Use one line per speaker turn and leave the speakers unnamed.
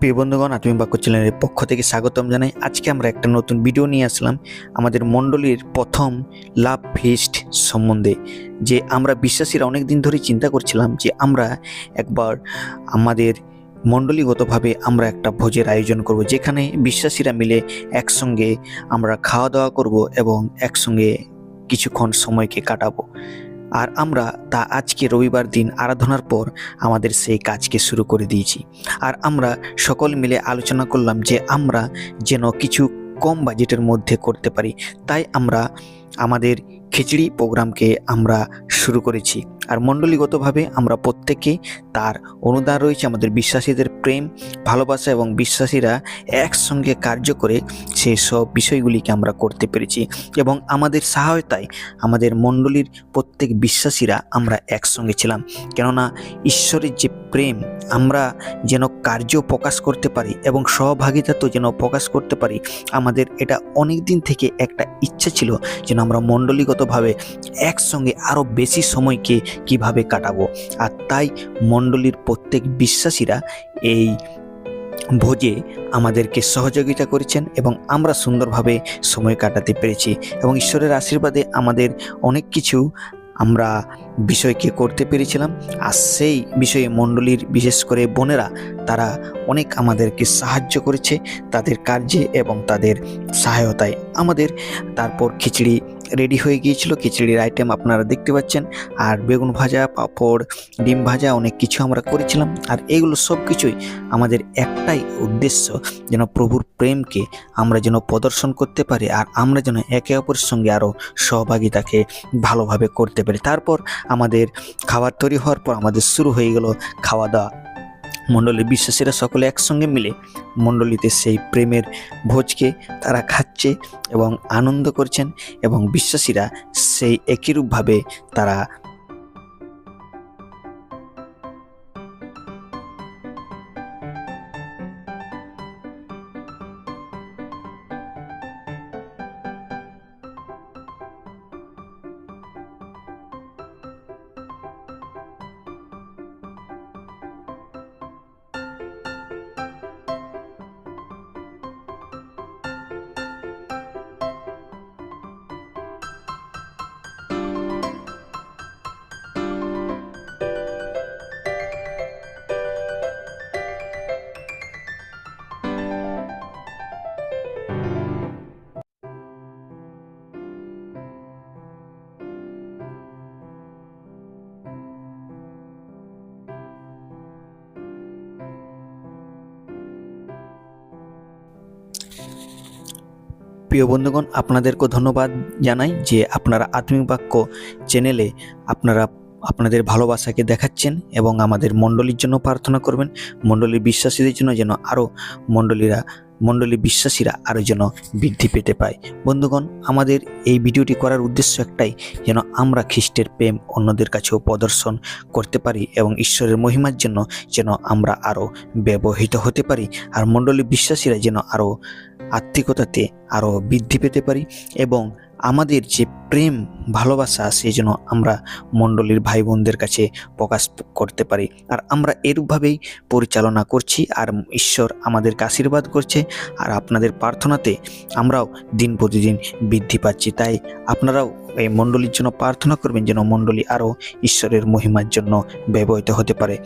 প্রিয় বন্ধুগণ, আত্মিক বাক্য চ্যানেলের পক্ষ থেকে স্বাগতম জানাই। আজকে আমরা একটা নতুন ভিডিও নিয়ে আসলাম আমাদের মণ্ডলীর প্রথম লাভ ফিস্ট সম্বন্ধে। যে আমরা বিশ্বাসীরা অনেক দিন ধরে চিন্তা করছিলাম যে আমরা একবার আমাদের মণ্ডলীগতভাবে আমরা একটা ভোজের আয়োজন করব, যেখানে বিশ্বাসীরা মিলে একসঙ্গে আমরা খাওয়া দাওয়া করব এবং একসঙ্গে কিছুক্ষণ সময়কে কাটাবো। আর আমরা তা আজকে রবিবার দিন আরাধনার পর আমাদের সেই কাজকে শুরু করে দিয়েছি। আর আমরা সকল মিলে আলোচনা করলাম যে আমরা যেন কিছু কম বাজেটের মধ্যে করতে পারি। তাই আমরা আমাদের খিচড়ি প্রোগ্রামকে আমরা শুরু করেছি। আর মণ্ডলীগতভাবে আমরা প্রত্যেকে তার অনুদান রয়েছে আমাদের বিশ্বাসীদের প্রেম, ভালোবাসা এবং বিশ্বাসীরা একসঙ্গে কার্য করে সেই সব বিষয়গুলিকে আমরা করতে পেরেছি। এবং আমাদের সহায়তায় আমাদের মণ্ডলীর প্রত্যেক বিশ্বাসীরা আমরা একসঙ্গে ছিলাম। কেননা ঈশ্বরের যে প্রেম আমরা যেন কার্য প্রকাশ করতে পারি এবং সহভাগিতা তো যেন প্রকাশ করতে পারি, আমাদের এটা অনেক দিন থেকে একটা ইচ্ছা ছিল যেন আমরা মণ্ডলীগতভাবে একসঙ্গে আরও বেশি সময়কে কিভাবে কাটাবো। আর তাই মণ্ডলীর প্রত্যেক বিশ্বাসীরা এই ভোজে আমাদেরকে সহযোগিতা করেছেন এবং আমরা সুন্দরভাবে সময় কাটাতে পেরেছি। এবং ঈশ্বরের আশীর্বাদে আমাদের অনেক কিছু আমরা বিষয়কে করতে পেরেছিলাম। আর সেই বিষয়ে মণ্ডলীর বিশেষ করে বোনেরা তারা অনেক আমাদেরকে সাহায্য করেছে তাদের কার্যে এবং তাদের সহায়তায়। আমাদের তারপর খিচড়ি রেডি হয়ে গিয়েছিল। খিচড়ির আইটেম আপনারা দেখতে পাচ্ছেন। আর বেগুন ভাজা, পাঁপড়, ডিম ভাজা, অনেক কিছু আমরা করেছিলাম। আর এগুলো সব কিছুই আমাদের একটাই উদ্দেশ্য, যেন প্রভুর প্রেমকে আমরা যেন প্রদর্শন করতে পারি আর আমরা যেন একে অপরের সঙ্গে আরও সহভাগিতাকে ভালোভাবে করতে পারি। তারপর আমাদের খাবার তৈরি হওয়ার পর আমাদের শুরু হয়ে গেল খাওয়া দাওয়া। মণ্ডলীর বিশ্বাসীরা সকলে একসঙ্গে মিলে মণ্ডলীতে সেই প্রেমের ভোজকে তারা খাচ্ছে এবং আনন্দ করছেন এবং বিশ্বাসীরা সেই একইরূপভাবে তারা প্রিয় বন্ধুগণ, আপনাদেরকেও ধন্যবাদ জানাই যে আপনারা আত্মিক বাক্য চ্যানেলে আপনারা আপনাদের ভালোবাসাকে দেখাচ্ছেন এবং আমাদের মণ্ডলীর জন্য প্রার্থনা করবেন। মণ্ডলীর বিশ্বাসীদের জন্য যেন আরও মণ্ডলীর বিশ্বাসীরা আরও যেন বৃদ্ধি পেতে পায়। বন্ধুগণ, আমাদের এই ভিডিওটি করার উদ্দেশ্য একটাই, যেন আমরা খ্রিস্টের প্রেম অন্যদের কাছেও প্রদর্শন করতে পারি এবং ঈশ্বরের মহিমার জন্য যেন আমরা আরও ব্যবহৃত হতে পারি। আর মণ্ডলীর বিশ্বাসীরা যেন আরও আত্মিকতাতে আরও বৃদ্ধি পেতে পারি এবং আমাদের যে প্রেম ভালোবাসা সেই জন্য আমরা মণ্ডলীর ভাই বোনদের কাছে প্রকাশ করতে পারি। আর আমরা এরূপভাবেই পরিচালনা করছি আর ঈশ্বর আমাদেরকে আশীর্বাদ করছে। আর আপনাদের প্রার্থনাতে আমরাও দিন প্রতিদিন বৃদ্ধি পাচ্ছি। তাই আপনারাও এই মণ্ডলীর জন্য প্রার্থনা করবেন যেন মণ্ডলী আরও ঈশ্বরের মহিমার জন্য ব্যবহৃত হতে পারে।